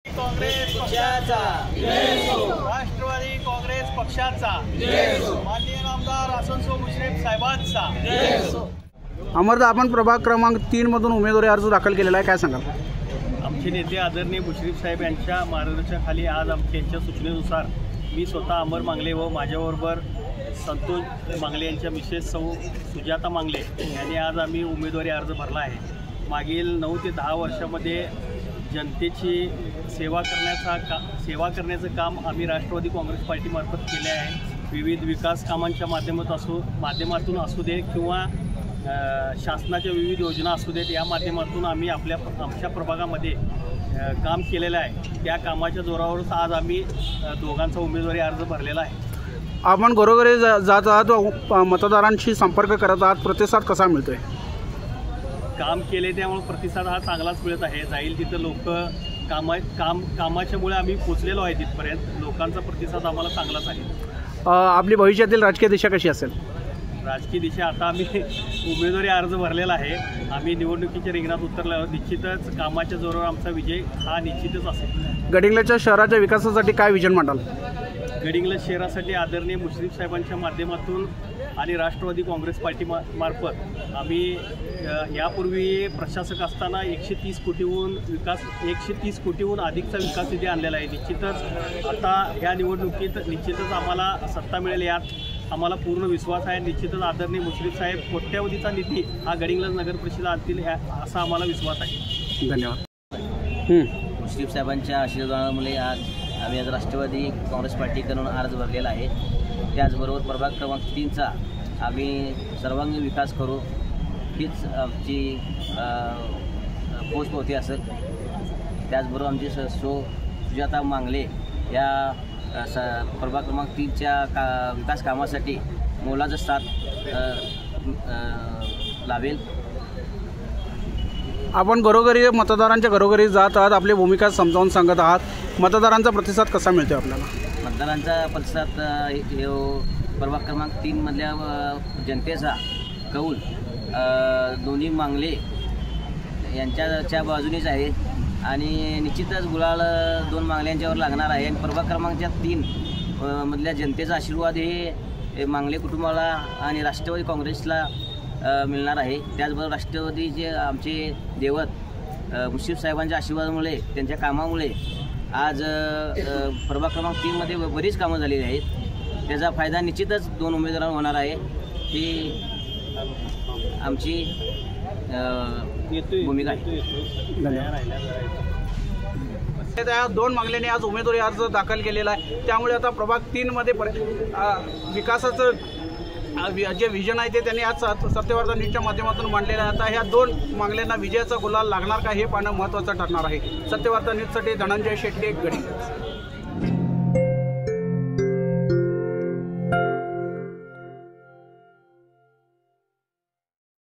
काँग्रेस पक्षाचा राष्ट्रवादी काँग्रेस पक्षाचा माननीय आमदार आसनसोल मुश्रीफ साहेबांचा। अमरदा, आपण प्रभाग क्रमांक 3 मधून उमेदवारी अर्ज दाखल केलेला आहे, काय सांगाल? आमचे नेते आदरणीय मुश्रीफ साहेब यांच्या मार्गदर्शनाखाली आज त्यांच्या सूचनेनुसार मी स्वतः अमर मांगले व माझ्याबरोबर संतोष मांगले यांच्या मिसेस सौ सुजाता मांगले यांनी आज आम्ही उमेदवारी अर्ज भरला आहे। मागील 9 ते 10 वर्षामध्ये जनतेची सेवा करण्याचं काम आम्ही राष्ट्रवादी काँग्रेस पार्टीमार्फत केले आहे। विविध विकास कामांच्या माध्यमातून असू दे किंवा शासनाच्या विविध योजना असू देत, या माध्यमातून आम्ही आमच्या प्रभागामध्ये काम केलेलं आहे। त्या कामाच्या जोरावरच आज आम्ही दोघांचा उमेदवारी अर्ज भरलेला आहे। आपण घरोघरी जात आहात, मतदारांशी संपर्क करत आहात, प्रतिसाद कसा मिळतोय? काम केले त्यामुळे प्रतिसाद हा चांगलाच मिळत आहे। जाईल तिथं लोक कामाच्यामुळे आम्ही पोचलेलो आहे तिथपर्यंत, लोकांचा प्रतिसाद आम्हाला चांगलाच आहे। आपली भविष्यातील राजकीय दिशा कशी असेल? राजकीय दिशा आता आम्ही उमेदवारी अर्ज भरलेला आहे, आम्ही निवडणुकीच्या रिंगणात उतरल्यावर निश्चितच कामाच्या जोरावर आमचा विजय हा निश्चितच असेल। गडिंग्लजच्या शहराच्या विकासासाठी काय विजन मांडाल? गडिंग्लज शहरासाठी आदरणीय मुश्रीफ साहेबांच्या माध्यमातून आणि राष्ट्रवादी काँग्रेस पार्टी मार्फत आम्ही यापूर्वी प्रशासक असताना 130 कोटीहून अधिकचा विकास निधी आणलेला आहे। निश्चितच आता ह्या निवडणुकीत निश्चितच आम्हाला सत्ता मिळेल यात आम्हाला पूर्ण विश्वास आहे। निश्चितच आदरणीय मुश्रीफ साहेब कोट्यावधीचा निधी हा गडिंग्लज नगर परिषदेला आणतील असा आम्हाला विश्वास आहे। धन्यवाद। मुश्रीफ साहेबांच्या आशीर्वादामुळे आज आम्ही आज राष्ट्रवादी काँग्रेस पार्टीकडून अर्ज भरलेला आहे। त्याचबरोबर प्रभाग क्रमांक 3चा आम्ही सर्वांगीण विकास करू हीच आमची पोचपावती असेल। त्याचबरोबर आमची सुजाता मांगले या प्रभाग क्रमांक 3च्या विकास कामासाठी मोलाचा साथ लावेल। आपण घरोघरी मतदारांच्या घरोघरी जात आहात, आपली भूमिका समजावून सांगत आहात, मतदारांचा प्रतिसाद कसा मिळतो आपल्याला? मतदारांचा प्रतिसाद प्रभाग क्रमांक 3 मधल्या जनतेचा कौल दोन्ही मांगले यांच्या बाजूनेच आहे आणि निश्चितच गुलाल 2 मांगल्यांच्यावर लागणार आहे। आणि प्रभाग क्रमांकच्या 3 मधल्या जनतेचा आशीर्वाद हे मांगले कुटुंबाला आणि राष्ट्रवादी काँग्रेसला मिळणार आहे। त्याचबरोबर राष्ट्रवादीचे आमचे दैवत मुश्रीफ साहेबांच्या आशीर्वादामुळे त्यांच्या कामामुळे आज प्रभाग क्रमांक 3 मध्ये बरीच कामं झालेली आहेत। त्याचा फायदा निश्चितच 2 उमेदवारांना होणार आहे, ही आमची भूमिका आहे। त्या 2 मांगल्याने आज उमेदवारी अर्ज दाखल केलेला आहे, त्यामुळे आता प्रभाग 3 मध्ये विकासाचं जे विजन आहे ते त्यांनी आज सत्यवर्धन न्यूजच्या माध्यमातून मांडलेलं आहे। आता ह्या 2 मांगल्यांना विजयाचा गुलाल लागणार का हे पाहणं महत्त्वाचं ठरणार आहे। सत्यवर्धन न्यूजसाठी धनंजय शेट्टे, गडिंग्लज।